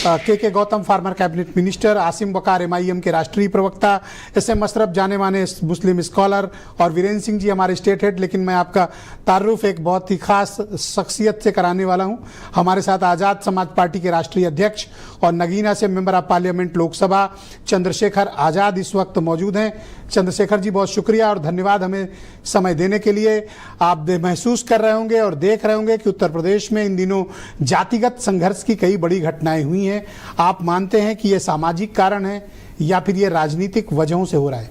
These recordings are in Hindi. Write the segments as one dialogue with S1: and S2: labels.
S1: के Gautam farmer cabinet minister, Asim बकार MIM के राष्ट्रीय प्रवक्ता, SM अशरफ जाने माने मुस्लिम स्कॉलर और वीरेंद्र सिंह जी हमारे स्टेट हेड। लेकिन मैं आपका तारुफ एक बहुत ही खास शख्सियत से कराने वाला हूं। हमारे साथ आज़ाद समाज पार्टी के राष्ट्रीय अध्यक्ष और नगीना से member of parliament Lok Sabha Chandrashekhar Azad इस वक्त मौजूद हैं। चंद्रशेखर जी, बहुत शुक्रिया और धन्यवाद हमें समय देने के लिए। आप महसूस कर रहे होंगे और देख रहे होंगे कि उत्तर प्रदेश में इन दिनों जातिगत संघर्ष की कई बड़ी घटनाएं हुई हैं। आप मानते हैं कि ये सामाजिक कारण है या फिर ये राजनीतिक वजहों से हो रहा है?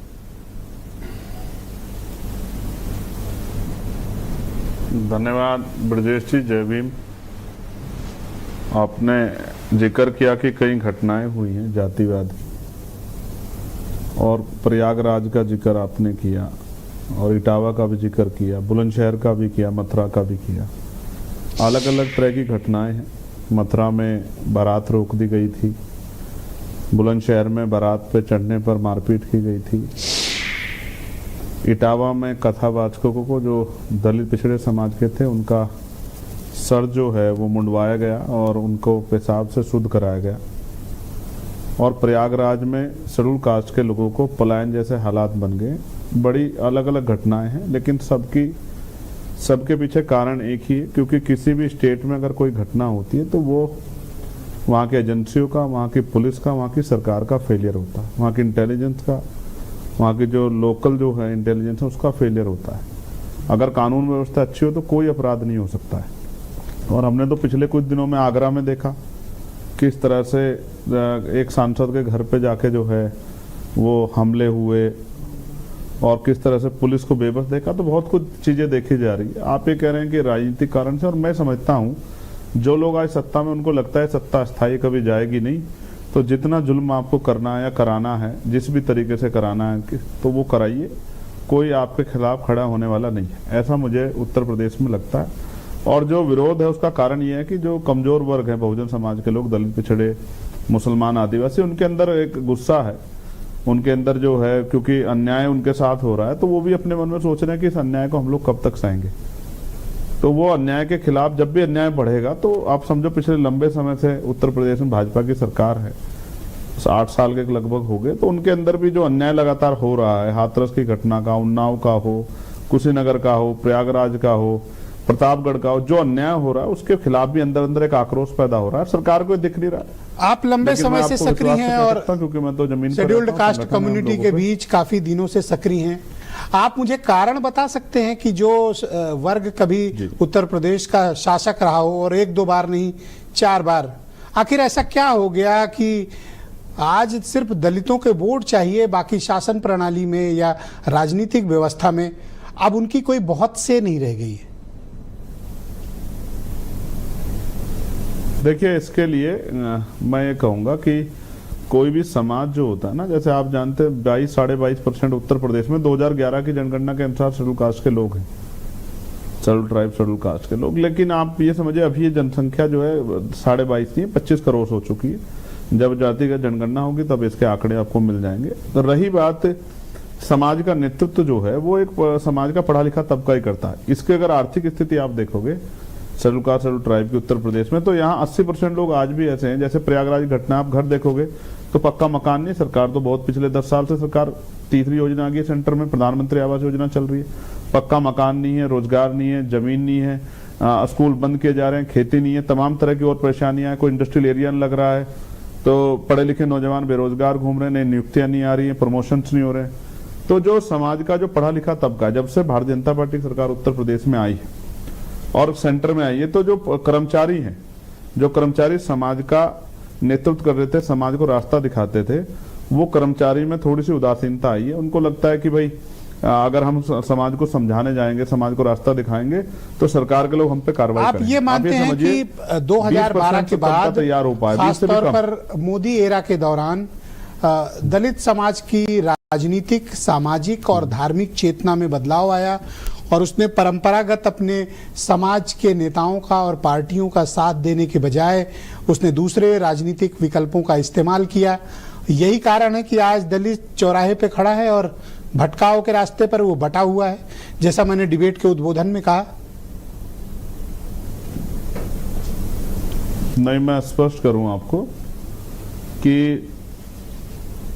S2: धन्यवाद ब्रजेश जी, जय भीम। आपने जिक्र किया कि कई घटनाएं हुई हैं जातिवाद, और प्रयागराज का जिक्र आपने किया और इटावा का भी जिक्र किया, बुलंदशहर का भी किया, मथुरा का भी किया। अलग अलग तरह की घटनाएं हैं। मथुरा में बारात रोक दी गई थी, बुलंदशहर में बारात पे चढ़ने पर मारपीट की गई थी, इटावा में कथावाचकों को जो दलित पिछड़े समाज के थे उनका सर जो है वो मुंडवाया गया और उनको पेशाब से शुद्ध कराया गया, और प्रयागराज में शेड्यूल कास्ट के लोगों को पलायन जैसे हालात बन गए। बड़ी अलग अलग घटनाएं हैं, लेकिन सबके पीछे कारण एक ही है, क्योंकि किसी भी स्टेट में अगर कोई घटना होती है तो वो वहाँ की एजेंसियों का, वहाँ की पुलिस का, वहाँ की सरकार का फेलियर होता है, वहाँ की इंटेलिजेंस का, वहाँ की जो लोकल जो है इंटेलिजेंस है उसका फेलियर होता है। अगर कानून व्यवस्था अच्छी हो तो कोई अपराध नहीं हो सकता है। और हमने तो पिछले कुछ दिनों में आगरा में देखा किस तरह से एक सांसद के घर पे जाके जो है वो हमले हुए और किस तरह से पुलिस को बेबस देखा। तो बहुत कुछ चीज़ें देखी जा रही है। आप ये कह रहे हैं कि राजनीतिक कारण से, और मैं समझता हूँ जो लोग आज सत्ता में उनको लगता है सत्ता अस्थायी कभी जाएगी नहीं, तो जितना जुल्म आपको करना है या कराना है, जिस भी तरीके से कराना है तो वो कराइए, कोई आपके खिलाफ खड़ा होने वाला नहीं है, ऐसा मुझे उत्तर प्रदेश में लगता है। और जो विरोध है उसका कारण ये है कि जो कमजोर वर्ग है, बहुजन समाज के लोग, दलित पिछड़े, मुसलमान, आदिवासी, उनके अंदर एक गुस्सा है, उनके अंदर जो है, क्योंकि अन्याय उनके साथ हो रहा है तो वो भी अपने मन में सोच रहे हैं कि इस अन्याय को हम लोग कब तक सहेंगे। तो वो अन्याय के खिलाफ जब भी अन्याय बढ़ेगा तो आप समझो पिछले लंबे समय से उत्तर प्रदेश में भाजपा की सरकार है, 8 साल के लगभग हो गए, तो उनके अंदर भी जो अन्याय लगातार हो रहा है, हाथरस की घटना का, उन्नाव का हो, कुशीनगर का हो, प्रयागराज का हो, प्रतापगढ़ का हो, जो अन्याय हो रहा है उसके खिलाफ भी अंदर अंदर एक आक्रोश पैदा हो रहा है। सरकार को दिख नहीं रहा है।
S1: आप लंबे समय से सक्रिय हैं और
S2: क्योंकि मैं तो जमीन
S1: शेड्यूल्ड कास्ट कम्युनिटी के बीच काफी दिनों से सक्रिय हैं। आप मुझे कारण बता सकते हैं कि जो वर्ग कभी उत्तर प्रदेश का शासक रहा हो और 1-2 बार नहीं 4 बार, आखिर ऐसा क्या हो गया कि आज सिर्फ दलितों के वोट चाहिए, बाकी शासन प्रणाली में या राजनीतिक व्यवस्था में अब उनकी कोई बहुत से नहीं रह गई है?
S2: देखिए, इसके लिए मैं ये कहूँगा कि कोई भी समाज जो होता है ना, जैसे आप जानते हैं 22-22.5% उत्तर प्रदेश में 2011 की जनगणना के अनुसार शेड्यूल कास्ट के लोग हैं, शेड्यूल ट्राइब, शेड्यूल कास्ट के लोग। लेकिन आप ये समझिए अभी ये जनसंख्या जो है 22.5 नहीं 25 करोड़ हो चुकी है। जब जातिगत जनगणना होगी तब इसके आंकड़े आपको मिल जाएंगे। तो रही बात समाज का नेतृत्व जो है वो एक समाज का पढ़ा लिखा तबका ही करता है। इसकी अगर आर्थिक स्थिति आप देखोगे शेड्यूल कास्ट, शेड्यूल ट्राइब के उत्तर प्रदेश में, तो यहाँ 80% लोग आज भी ऐसे हैं। जैसे प्रयागराज घटना आप घर देखोगे तो पक्का मकान नहीं, सरकार तो बहुत पिछले 10 साल से सरकार तीसरी योजना आ गई सेंटर में, प्रधानमंत्री आवास योजना चल रही है, पक्का मकान नहीं है, रोजगार नहीं है, जमीन नहीं है, स्कूल बंद किए जा रहे हैं, खेती नहीं है, तमाम तरह की और परेशानियां हैं, कोई इंडस्ट्रियल एरिया लग रहा है, तो पढ़े लिखे नौजवान बेरोजगार घूम रहे हैं, नई नियुक्तियां नहीं आ रही है, प्रमोशंस नहीं हो रहे हैं। तो जो समाज का जो पढ़ा लिखा तबका, जब से भारतीय जनता पार्टी की सरकार उत्तर प्रदेश में आई है और सेंटर में आई है, तो जो कर्मचारी हैं, जो कर्मचारी समाज का नेतृत्व कर रहे थे, समाज को रास्ता दिखाते थे, वो कर्मचारी में थोड़ी सी उदासीनता आई है। उनको लगता है कि भाई अगर हम समाज को समझाने जाएंगे, समाज को रास्ता दिखाएंगे तो सरकार के लोग हम पे कार्रवाई करेंगे।
S1: आप ये मानते हैं कि 2012 के बाद
S2: तैयार हो पाए,
S1: खासतौर पर मोदी एरा के दौरान दलित समाज की राजनीतिक, सामाजिक और धार्मिक चेतना में बदलाव आया और उसने परंपरागत अपने समाज के नेताओं का और पार्टियों का साथ देने के बजाय उसने दूसरे राजनीतिक विकल्पों का इस्तेमाल किया। यही कारण है कि आज दलित चौराहे पे खड़ा है और भटकाव के रास्ते पर वो बटा हुआ है, जैसा मैंने डिबेट के उद्बोधन में कहा।
S2: नहीं, मैं स्पष्ट करूं आपको, कि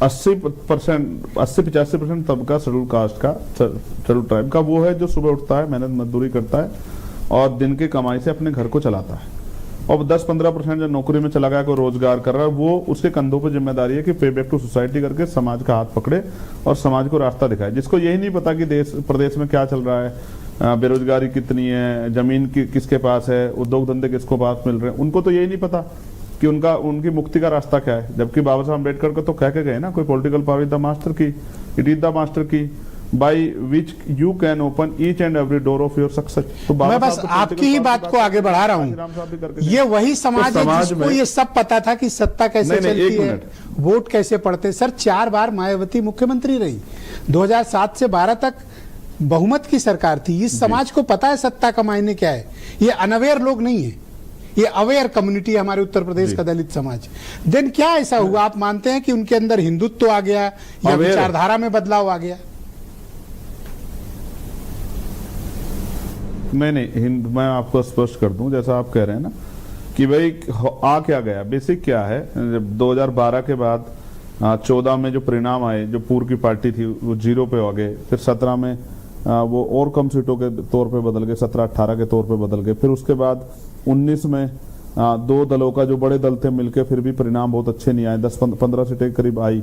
S2: 80-85% तबका शेड्यूल कास्ट का, शेड्यूल ट्राइब का वो है जो सुबह उठता है, मेहनत मजदूरी करता है और दिन की कमाई से अपने घर को चलाता है। और 10-15% जो नौकरी में चला गया, कोई रोजगार कर रहा है, वो उसके कंधों पर जिम्मेदारी है कि पे बैक टू सोसाइटी करके समाज का हाथ पकड़े और समाज को रास्ता दिखाए। जिसको यही नहीं पता कि देश प्रदेश में क्या चल रहा है, बेरोजगारी कितनी है, जमीन किसके पास है, उद्योग धंधे किसको पास मिल रहे हैं, उनको तो यही नहीं पता कि उनकी मुक्ति का रास्ता क्या है। जबकि बाबा साहब अम्बेडकर को तो कह के गए ना, कोई political power is the master की, इट इज द मास्टर की by which you can open each and every door of your success. तो
S1: मैं बस आपकी ही बात को आगे बढ़ा रहा हूँ। ये वही समाज है जिसको ये सब पता था कि सत्ता कैसे चलती है, वोट कैसे पड़ते। सर 4 बार मायावती मुख्यमंत्री रही, 2007 से 12 तक बहुमत की सरकार थी। इस समाज को पता है सत्ता का मायने क्या है। ये अनअवेयर लोग नहीं है, ये अवेयर कम्युनिटी है हमारे उत्तर प्रदेश का दलित समाज। देन क्या ऐसा हुआ, आप मानते हैं कि उनके अंदर हिंदुत्व आ गया या विचारधारा में बदलाव आ गया?
S2: नहीं, मैं आपको स्पष्ट कर दूं, जैसा आप कह रहे हैं ना कि भाई आ क्या गया, बेसिक क्या है। जब 2012 के बाद 14 में जो परिणाम आए, जो पूर्व की पार्टी थी वो 0 पे आ गए, फिर 17 में वो और कम सीटों के तौर पे बदल गए, 17-18 के तौर पे बदल गए। फिर उसके बाद 19 में 2 दलों का जो बड़े दल थे मिलकर फिर भी परिणाम बहुत अच्छे नहीं आए, 10-15 सीटें करीब आई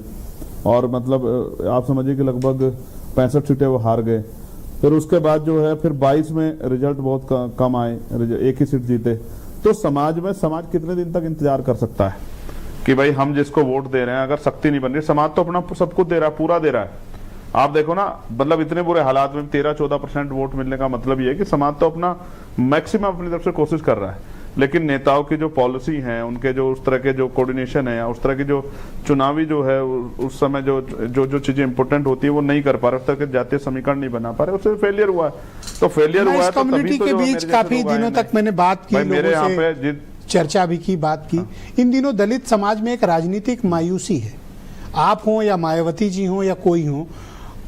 S2: और मतलब आप समझिए कि लगभग 65 सीटें वो हार गए। फिर उसके बाद जो है फिर 22 में रिजल्ट बहुत कम आए, एक ही सीट जीते। तो समाज कितने दिन तक इंतजार कर सकता है कि भाई हम जिसको वोट दे रहे हैं, अगर शक्ति नहीं बन रही, समाज तो अपना सब कुछ दे रहा है, पूरा दे रहा है। आप देखो ना, मतलब इतने बुरे हालात में 13-14% वोट मिलने का मतलब ये है कि समाज तो अपना मैक्सिमम अपनी तरफ से कोशिश कर रहा है। लेकिन नेताओं की जो पॉलिसी है, उनके जो उस तरह के जो कोऑर्डिनेशन है, उस तरह की जो चुनावी जो है उस समय जो चीजें इंपॉर्टेंट होती है वो नहीं कर पा रहे, उस तरह के जातीय समीकरण नहीं बना पा रहे, उससे फेलियर हुआ है। तो फेलियर हुआ है तो
S1: कम्युनिटी के बीच काफी दिनों तक मैंने बात की,
S2: मेरे यहाँ पे
S1: चर्चा भी की, बात की। इन दिनों दलित समाज में एक राजनीतिक मायूसी है। आप हो या मायावती जी हो या कोई हो,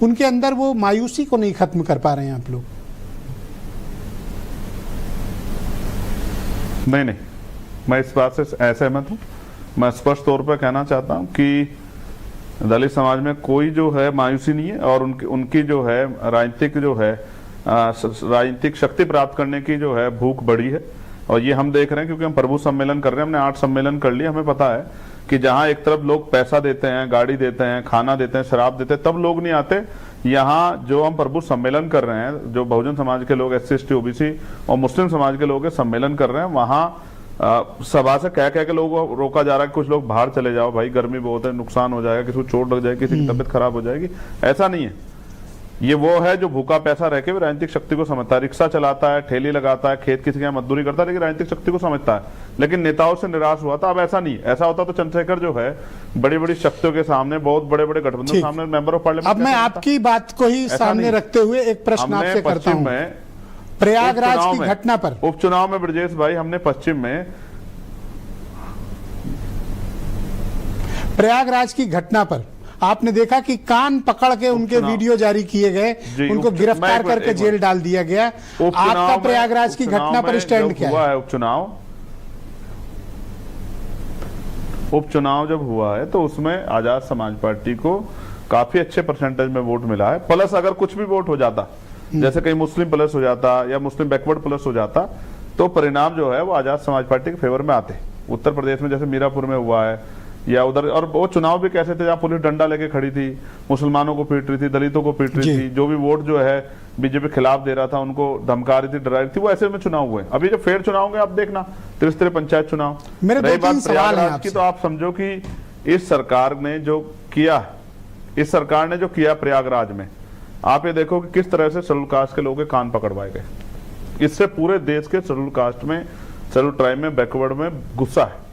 S1: उनके अंदर वो मायूसी को नहीं खत्म कर पा रहे हैं आप लोग।
S2: नहीं, मैं इस बात से असहमत हूं। मैं स्पष्ट तौर पर कहना चाहता हूं कि दलित समाज में कोई जो है मायूसी नहीं है और उनकी जो है राजनीतिक शक्ति प्राप्त करने की जो है भूख बढ़ी है। और ये हम देख रहे हैं क्योंकि हम प्रभु सम्मेलन कर रहे हैं, हमने 8 सम्मेलन कर लिए। हमें पता है कि जहां एक तरफ लोग पैसा देते हैं, गाड़ी देते हैं, खाना देते हैं, शराब देते हैं, तब लोग नहीं आते। यहाँ जो हम प्रभु सम्मेलन कर रहे हैं, जो बहुजन समाज के लोग, SC ST OBC और मुस्लिम समाज के लोग सम्मेलन कर रहे हैं, वहाँ सभा से कह के लोगों को रोका जा रहा है। कुछ लोग बाहर चले जाओ भाई, गर्मी बहुत है, नुकसान हो जाएगा, किसी को चोट लग जाएगी, किसी की तबीयत खराब हो जाएगी। ऐसा नहीं है। ये वो है जो भूखा पैसा रह के भी राजनीतिक शक्ति को समझता है, रिक्शा चलाता है, ठेली लगाता है, खेत किसी का मजदूरी करता है, लेकिन राजनीतिक शक्ति को समझता है। लेकिन नेताओं से निराश हुआ था। अब ऐसा नहीं, ऐसा होता तो चंद्रशेखर जो है बड़ी बड़ी शक्तियों के सामने, बहुत बड़े बड़े गठबंधन सामने मेंबर ऑफ पार्लियामेंट।
S1: अब मैं आपकी बात को ही सामने रखते हुए एक प्रश्न आपसे करता हूं। प्रयागराज की घटना पर,
S2: उपचुनाव में ब्रजेश भाई, हमने पश्चिम में
S1: प्रयागराज की घटना पर आपने देखा कि कान पकड़ के उनके वीडियो जारी किए गए, उनको गिरफ्तार करके जेल डाल दिया गया। आपका प्रयागराज की घटना पर स्टैंड क्या है?
S2: उपचुनाव जब हुआ है तो उसमें आजाद समाज पार्टी को काफी अच्छे परसेंटेज में वोट मिला है। प्लस अगर कुछ भी वोट हो जाता, जैसे कहीं मुस्लिम प्लस हो जाता या मुस्लिम बैकवर्ड प्लस हो जाता, तो परिणाम जो है वो आजाद समाज पार्टी के फेवर में आते। उत्तर प्रदेश में जैसे मीरापुर में हुआ है या उधर, और वो चुनाव भी कैसे थे जहाँ पुलिस डंडा लेके खड़ी थी, मुसलमानों को पीट रही थी, दलितों को पीट रही थी, जो भी वोट जो है बीजेपी खिलाफ दे रहा था उनको धमका रही थी, डरा रही थी, वो ऐसे में चुनाव हुए। अभी जो फेयर चुनाव होंगे आप देखना, त्रिस्तरीय पंचायत चुनाव। रही बात प्रयागराज की, तो आप समझो कि इस सरकार ने जो किया प्रयागराज में, आप ये देखो कि किस तरह से शेड्यूल कास्ट के लोगों के कान पकड़वाए गए। इससे पूरे देश के शेड्यूल कास्ट में, शेड्यूल ट्राइब में, बैकवर्ड में गुस्सा है।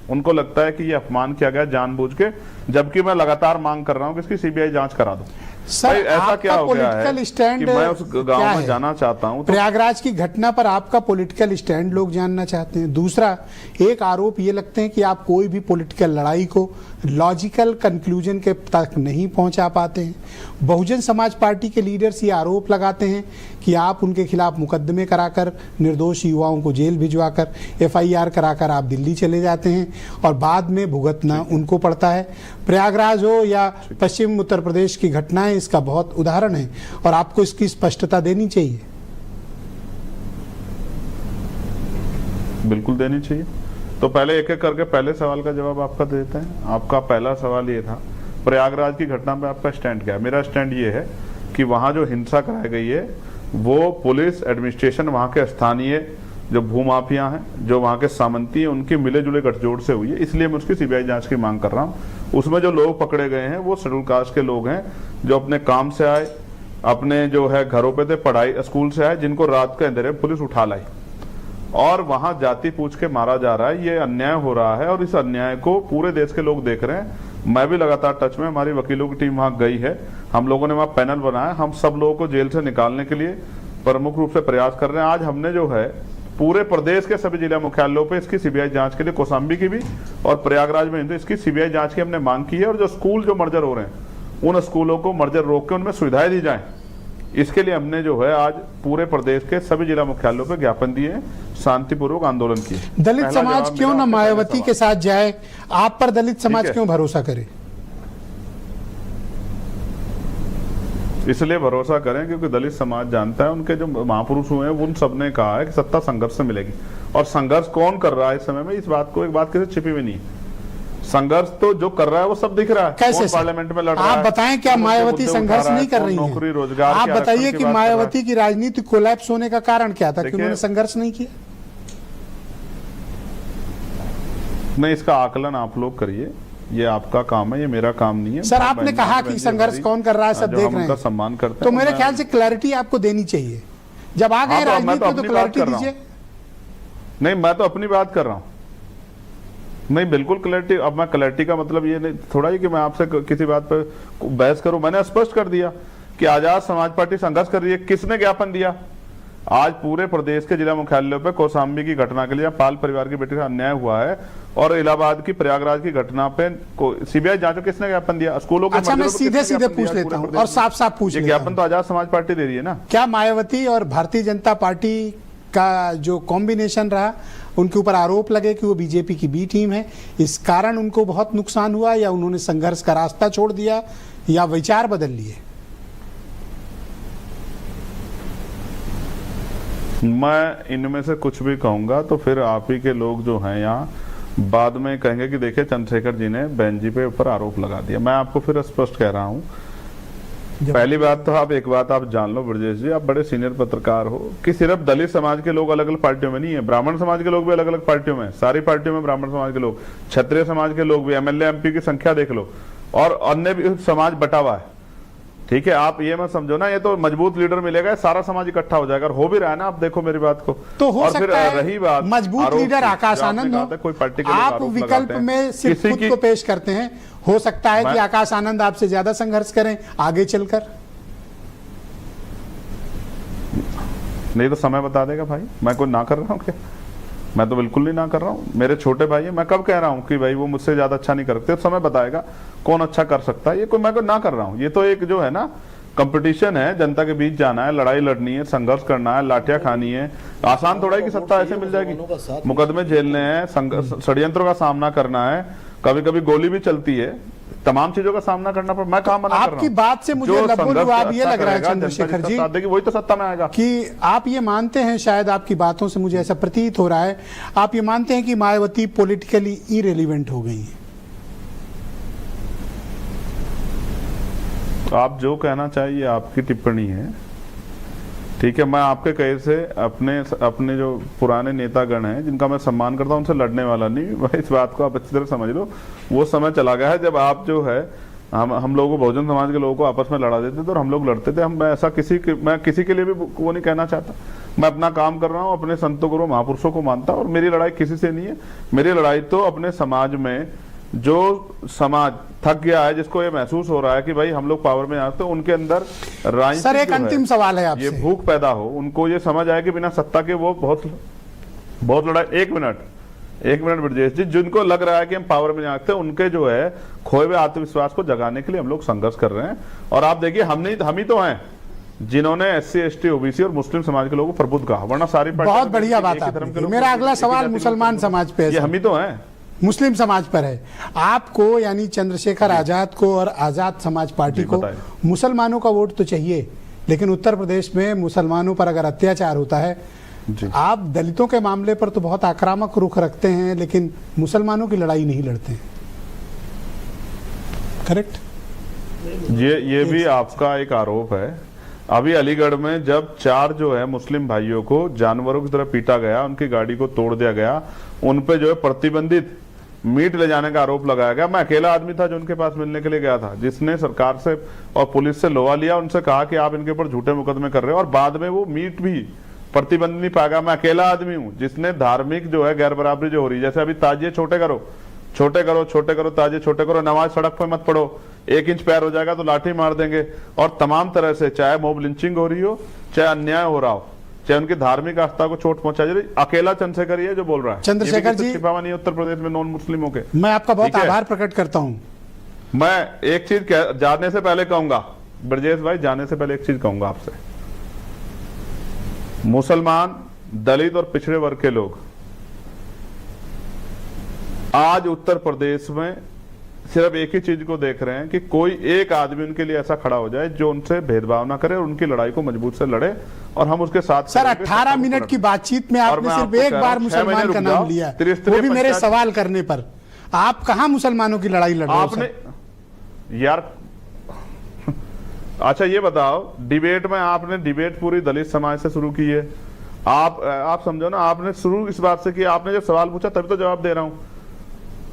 S2: उनको लगता है कि ये अपमान किया गया जानबूझ के, जबकि मैं लगातार मांग कर रहा हूं कि इसकी CBI जांच करा दो।
S1: सर,
S2: भाई ऐसा
S1: आपका
S2: क्या हो गया है
S1: पॉलिटिकल स्टैंड
S2: कि मैं उस
S1: क्या
S2: गांव में
S1: है?
S2: जाना चाहता हूं तो
S1: प्रयागराज की घटना पर आपका पॉलिटिकल स्टैंड लोग जानना चाहते हैं। दूसरा एक आरोप ये लगते हैं कि आप कोई भी पॉलिटिकल लड़ाई को लॉजिकल कंक्लूजन के तक नहीं पहुंचा पाते हैं। बहुजन समाज पार्टी के लीडर्स ये आरोप लगाते हैं कि आप उनके खिलाफ मुकदमे कराकर निर्दोष युवाओं को जेल भिजवाकर FIR कराकर आप दिल्ली चले जाते हैं और बाद में भुगतना उनको पड़ता है। प्रयागराज हो या पश्चिम उत्तर प्रदेश की घटनाएं इसका बहुत उदाहरण है और आपको इसकी स्पष्टता देनी चाहिए।
S2: बिल्कुल देनी चाहिए। तो पहले एक एक करके पहले सवाल का जवाब आपका देते हैं। आपका पहला सवाल ये था प्रयागराज की घटना पे आपका स्टैंड क्या है? मेरा स्टैंड ये है कि वहां जो हिंसा कराई गई है वो पुलिस एडमिनिस्ट्रेशन, वहां के स्थानीय जो भूमाफिया हैं, जो वहां के सामंती हैं, उनके मिले जुले गठजोड़ से हुई है। इसलिए मैं उसकी CBI जांच की मांग कर रहा हूँ। उसमें जो लोग पकड़े गए हैं वो शेड्यूल कास्ट के लोग हैं जो अपने काम से आए, अपने जो है घरों पे थे, पढ़ाई स्कूल से आए, जिनको रात के अंधेरे पुलिस उठा लाई और वहां जाति पूछ के मारा जा रहा है। ये अन्याय हो रहा है और इस अन्याय को पूरे देश के लोग देख रहे हैं। मैं भी लगातार टच में, हमारी वकीलों की टीम वहां गई है, हम लोगों ने वहां पैनल बनाया, हम सब लोगों को जेल से निकालने के लिए प्रमुख रूप से प्रयास कर रहे हैं। आज हमने जो है पूरे प्रदेश के सभी जिला मुख्यालयों पे इसकी CBI जांच के लिए, कौशाम्बी की भी और प्रयागराज में इसकी CBI जांच की हमने मांग की है। और जो स्कूल जो मर्जर हो रहे हैं उन स्कूलों को मर्जर रोक के उनमें सुविधाएं दी जाएं, इसके लिए हमने जो है आज पूरे प्रदेश के सभी जिला मुख्यालयों पे ज्ञापन दिए, शांतिपूर्वक आंदोलन किए।
S1: दलित समाज क्यों न मायावती के साथ जाए? आप पर दलित समाज क्यों भरोसा करे?
S2: इसलिए भरोसा करें क्योंकि दलित समाज जानता है, उनके जो महापुरुष हुए हैं उन सब ने कहा है कि सत्ता संघर्ष से मिलेगी। और संघर्ष कौन कर रहा है इस समय में, इस बात को एक बात किसी छिपी हुई नहीं है। संघर्ष तो जो कर रहा है वो सब दिख रहा है।
S1: कैसे
S2: पार्लियामेंट में लड़ रहा है?
S1: आप बताएं, क्या मायावती संघर्ष नहीं कर रही
S2: नौकरी
S1: है?
S2: रोजगार,
S1: आप बताइए कि मायावती की राजनीति कोलैप्स होने का कारण क्या था कि उन्होंने संघर्ष नहीं किया?
S2: नहीं, इसका आकलन आप लोग करिए, ये आपका काम है, ये मेरा काम नहीं है।
S1: सर, आपने कहा कि संघर्ष कौन कर रहा है सब देख रहे हैं,
S2: सम्मान करते हैं।
S1: तो मेरे ख्याल से क्लैरिटी आपको देनी चाहिए। जब आ गए राजनीति में तो क्लैरिटी दीजिए।
S2: नहीं, मैं तो अपनी बात कर रहा हूं। नहीं, बिल्कुल क्लैरिटी। अब मैं क्लैरिटी का मतलब ये नहीं थोड़ा ही कि मैं आपसे किसी बात पर बहस करूं। मैंने स्पष्ट कर दिया कि आजाद समाज पार्टी संघर्ष कर रही है। किसने ज्ञापन दिया? आज पूरे प्रदेश के जिला मुख्यालयों पे कौशाम्बी की घटना के लिए पाल परिवार की बेटी का अन्याय हुआ है और इलाहाबाद की प्रयागराज की घटना पे CBI जांच किसने ज्ञापन दिया? स्कूलों के।
S1: अच्छा, मैं सीधे सीधे पूछ लेता हूं और साफ साफ पूछ लेता हूं।
S2: ज्ञापन तो आजाद समाज पार्टी दे रही है ना।
S1: क्या मायावती और भारतीय जनता पार्टी का जो कॉम्बिनेशन रहा, उनके ऊपर आरोप लगे कि वो BJP की B टीम है, इस कारण उनको बहुत नुकसान हुआ, या उन्होंने संघर्ष का रास्ता छोड़ दिया या विचार बदल लिए?
S2: मैं इनमें से कुछ भी कहूंगा तो फिर आप ही के लोग जो हैं यहाँ बाद में कहेंगे कि देखिए चंद्रशेखर जी ने बहन जी पे ऊपर आरोप लगा दिया। मैं आपको फिर स्पष्ट कह रहा हूँ, पहली बात तो आप एक बात आप जान लो ब्रजेश जी, आप बड़े सीनियर पत्रकार हो, कि सिर्फ दलित समाज के लोग अलग अलग पार्टियों में नहीं है, ब्राह्मण समाज के लोग भी अलग अलग पार्टियों में, सारी पार्टियों में ब्राह्मण समाज के लोग, क्षत्रिय समाज के लोग भी, MLA MP की संख्या देख लो, और अन्य भी समाज बटा हुआ है। ठीक है, आप ये मत समझो ना ये तो मजबूत लीडर मिलेगा, सारा समाज इकट्ठा हो जाएगा, और हो भी रहा है ना। आप देखो मेरी बात को।
S1: तो हो
S2: और
S1: सकता
S2: फिर
S1: है
S2: रही बात
S1: मजबूत लीडर आकाश आनंद हो,
S2: कोई पार्टी के
S1: आप विकल्प में सिर्फ खुद को पेश करते हैं। हो सकता है कि आकाश आनंद आपसे ज्यादा संघर्ष करें आगे चलकर।
S2: नहीं तो समय बता देगा भाई, मैं कोई ना कर रहा हूँ क्या? मैं तो बिल्कुल नहीं ना कर रहा हूँ, मेरे छोटे भाई है। मैं कब कह रहा हूँ कि भाई वो मुझसे ज्यादा अच्छा नहीं कर सकते? समय बताएगा कौन अच्छा कर सकता है। ये कोई मैं कोई ना कर रहा हूँ, ये तो एक जो है ना कंपटीशन है, जनता के बीच जाना है, लड़ाई लड़नी है, संघर्ष करना है, लाठियां खानी है। आसान थोड़ा है कि सत्ता ऐसे मिल जाएगी। मुकदमे झेलने हैं, षड्यंत्रों का सामना करना है, कभी कभी गोली भी चलती है, तमाम चीजों का सामना करना पड़ा। मैं कहाँ मना कर रहा हूं?
S1: आपकी बात से मुझे लबोलुआब ये लग रहा है चंद्रशेखर जी,
S2: वही तो सत्ता में आएगा,
S1: कि आप ये मानते हैं, शायद आपकी बातों से मुझे ऐसा प्रतीत हो रहा है, आप ये मानते हैं कि मायावती पॉलिटिकली इरेलीवेंट हो गई है।
S2: आप जो कहना चाहिए आपकी टिप्पणी है, ठीक है। मैं आपके कहे से अपने जो पुराने नेतागण हैं जिनका मैं सम्मान करता हूं उनसे लड़ने वाला नहीं। इस बात को आप अच्छी तरह समझ लो। वो समय चला गया है जब आप जो है हम लोगों को, बहुजन समाज के लोगों को आपस में लड़ा देते थे और हम लोग लड़ते थे। मैं ऐसा मैं किसी के लिए भी वो नहीं कहना चाहता। मैं अपना काम कर रहा हूँ, अपने संतों गुरु महापुरुषों को मानता हूँ और मेरी लड़ाई किसी से नहीं है। मेरी लड़ाई तो अपने समाज में जो समाज थक गया है, जिसको ये महसूस हो रहा है कि भाई हम लोग पावर में आते, तो उनके अंदर राजनीति
S1: सर एक अंतिम सवाल है
S2: ये
S1: आपसे।
S2: भूख पैदा हो, उनको ये समझ आए कि बिना सत्ता के वो बहुत लड़ाई। एक मिनट ब्रजेश जी, जिनको लग रहा है कि हम पावर में आते, उनके जो है खोए हुए आत्मविश्वास को जगाने के लिए हम लोग संघर्ष कर रहे हैं। और आप देखिए, हम ही तो हैं जिन्होंने SC ST OBC और मुस्लिम समाज के लोगों को प्रबुद्ध कहा, वरना सारी
S1: बहुत बढ़िया बात आपने की। मेरा अगला सवाल मुसलमान समाज पे है,
S2: हम ही तो हैं,
S1: मुस्लिम समाज पर है। आपको यानी चंद्रशेखर आजाद को और आजाद समाज पार्टी को मुसलमानों का वोट तो चाहिए, लेकिन उत्तर प्रदेश में मुसलमानों पर अगर अत्याचार होता है, आप दलितों के मामले पर तो बहुत आक्रामक रुख रखते हैं, लेकिन मुसलमानों की लड़ाई नहीं लड़ते हैं, करेक्ट?
S2: ये भी आपका एक आरोप है। अभी अलीगढ़ में जब 4 जो है मुस्लिम भाइयों को जानवरों की तरह पीटा गया, उनकी गाड़ी को तोड़ दिया गया, उन पे जो है प्रतिबंधित मीट ले जाने का आरोप लगाया गया। मैं अकेला आदमी था जो उनके पास मिलने के लिए गया था, जिसने सरकार से और पुलिस से लोहा लिया, उनसे कहा कि आप इनके ऊपर झूठे मुकदमे कर रहे हो, और बाद में वो मीट भी प्रतिबंध नहीं पाएगा। मैं अकेला आदमी हूं जिसने धार्मिक जो है गैर बराबरी जो हो रही है, जैसे अभी ताजिए छोटे करो ताजिए छोटे करो, नमाज सड़क पे मत पढ़ो, 1 इंच पैर हो जाएगा तो लाठी मार देंगे, और तमाम तरह से चाहे मॉब लिंचिंग हो रही हो, चाहे अन्याय हो रहा हो, चाहे उनकी धार्मिक आस्था को चोट पहुंचा रही, अकेला चंद्रशेखर ही है जो बोल रहा है।
S1: चंद्रशेखर जी,
S2: छिपावा नहीं है उत्तर प्रदेश में नॉन मुस्लिमों के।
S1: मैं आपका बहुत आभार प्रकट करता हूं।
S2: मैं एक चीज जाने से पहले कहूंगा, ब्रजेश भाई, जाने से पहले एक चीज कहूंगा आपसे, मुसलमान, दलित और पिछड़े वर्ग के लोग आज उत्तर प्रदेश में सिर्फ एक ही चीज को देख रहे हैं कि कोई एक आदमी उनके लिए ऐसा खड़ा हो जाए जो उनसे भेदभाव ना करे और उनकी लड़ाई को मजबूत से लड़े, और हम उसके साथ।
S1: सर 18 मिनट की बातचीत में आपने सिर्फ एक बार मुसलमान का नाम लिया, वो भी मेरे सवाल करने पर। आप कहां मुसलमानों की लड़ाई लड़ रहे हो
S2: आपने यार? अच्छा ये बताओ, डिबेट में आपने डिबेट पूरी दलित समाज से शुरू की है। आप समझो ना, आपने शुरू इस बात से किया, आपने जब सवाल पूछा तभी तो जवाब दे रहा हूं।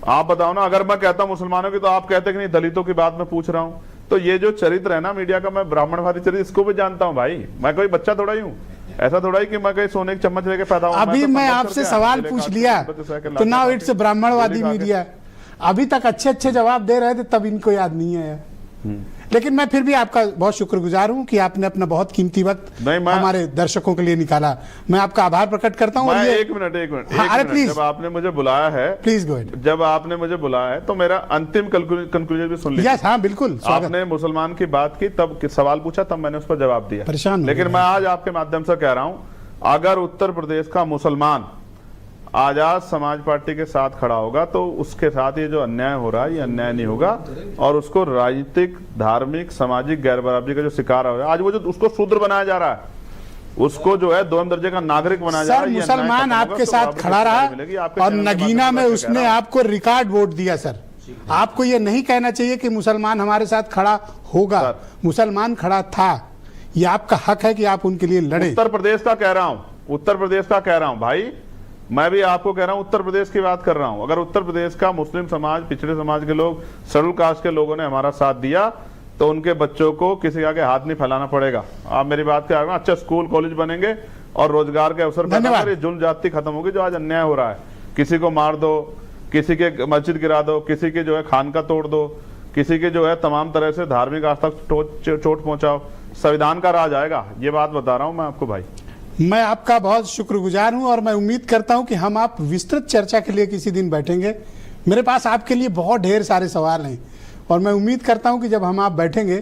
S2: आप बताओ ना, अगर मैं कहता हूं मुसलमानों की तो आप कहते कि नहीं दलितों की बात मैं पूछ रहा हूं। तो ये जो चरित्र है ना मीडिया का, मैं ब्राह्मणवादी चरित्र इसको भी जानता हूं भाई। मैं कोई बच्चा थोड़ा ही हूं, ऐसा थोड़ा ही कि मैं कहीं सोने की चम्मच लेके पैदा हुआ।
S1: अभी मैं आपसे सवाल पूछ लिया तो नाउ इट्स ब्राह्मणवादी मीडिया। अभी तक अच्छे जवाब दे रहे थे, तब इनको याद नहीं आया। लेकिन मैं फिर भी आपका बहुत शुक्रगुजार हूं कि आपने अपना बहुत कीमती वक्त हमारे दर्शकों के लिए निकाला। मैं आपका आभार प्रकट करता हूं।
S2: एक मिनट,
S1: प्लीज,
S2: जब आपने मुझे बुलाया है,
S1: प्लीज गो अहेड।
S2: जब आपने मुझे बुलाया है तो मेरा अंतिम कंक्लूजन भी सुन लीजिए।
S1: हाँ बिल्कुल,
S2: आपने मुसलमान की बात की, तब सवाल पूछा, तब मैंने उस पर जवाब दिया।
S1: परेशान,
S2: लेकिन मैं आज आपके माध्यम से कह रहा हूं, अगर उत्तर प्रदेश का मुसलमान आजाद समाज पार्टी के साथ खड़ा होगा तो उसके साथ ये जो अन्याय हो रहा है, ये अन्याय नहीं होगा, और उसको राजनीतिक, धार्मिक, सामाजिक गैर बराबरी का जो शिकार हो रहा है, आज वो जो उसको शूद्र बनाया जा रहा है, उसको जो है 2 दर्जे का नागरिक बनाया जा रहा है।
S1: मुसलमान आपके साथ खड़ा रहा और नगीना में उसने आपको रिकॉर्ड वोट दिया। सर आपको ये नहीं कहना चाहिए कि मुसलमान हमारे साथ खड़ा होगा, मुसलमान खड़ा था, ये आपका हक है कि आप उनके लिए लड़े।
S2: उत्तर प्रदेश का कह रहा हूं भाई, मैं भी आपको कह रहा हूं, उत्तर प्रदेश की बात कर रहा हूं। अगर उत्तर प्रदेश का मुस्लिम समाज, पिछड़े समाज के लोग, शेड्यूल कास्ट के लोगों ने हमारा साथ दिया तो उनके बच्चों को किसी आगे हाथ नहीं फैलाना पड़ेगा। आप मेरी बात कह रहे हैं, अच्छा स्कूल कॉलेज बनेंगे और रोजगार के अवसर पैदा होंगे, जुल्म जाति खत्म होगी जो आज अन्याय हो रहा है। किसी को मार दो, किसी के मस्जिद गिरा दो, किसी के जो है खानका तोड़ दो, किसी के जो है तमाम तरह से धार्मिक आस्था चोट पहुंचाओ, संविधान का राज आएगा। ये बात बता रहा हूं मैं आपको भाई।
S1: मैं आपका बहुत शुक्रगुजार हूं और मैं उम्मीद करता हूं कि हम आप विस्तृत चर्चा के लिए किसी दिन बैठेंगे। मेरे पास आपके लिए बहुत ढेर सारे सवाल हैं और मैं उम्मीद करता हूं कि जब हम आप बैठेंगे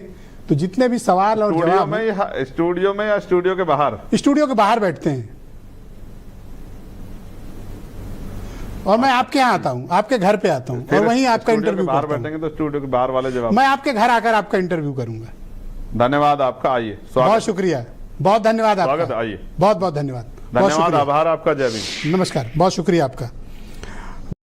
S1: तो जितने भी सवाल और जवाब
S2: में, स्टूडियो में या स्टूडियो के बाहर?
S1: स्टूडियो के बाहर बैठते हैं और मैं आपके यहाँ आता हूँ, आपके घर पे आता हूँ और वहीं आपका इंटरव्यू
S2: बाहर बैठेंगे तो स्टूडियो के बाहर वाले जवाब
S1: मैं आपके घर आकर आपका इंटरव्यू करूंगा।
S2: धन्यवाद आपका, आइए।
S1: बहुत शुक्रिया, बहुत धन्यवाद आपका,
S2: आइए।
S1: बहुत बहुत धन्यवाद,
S2: आभार आपका। जय भीम,
S1: नमस्कार, बहुत शुक्रिया आपका।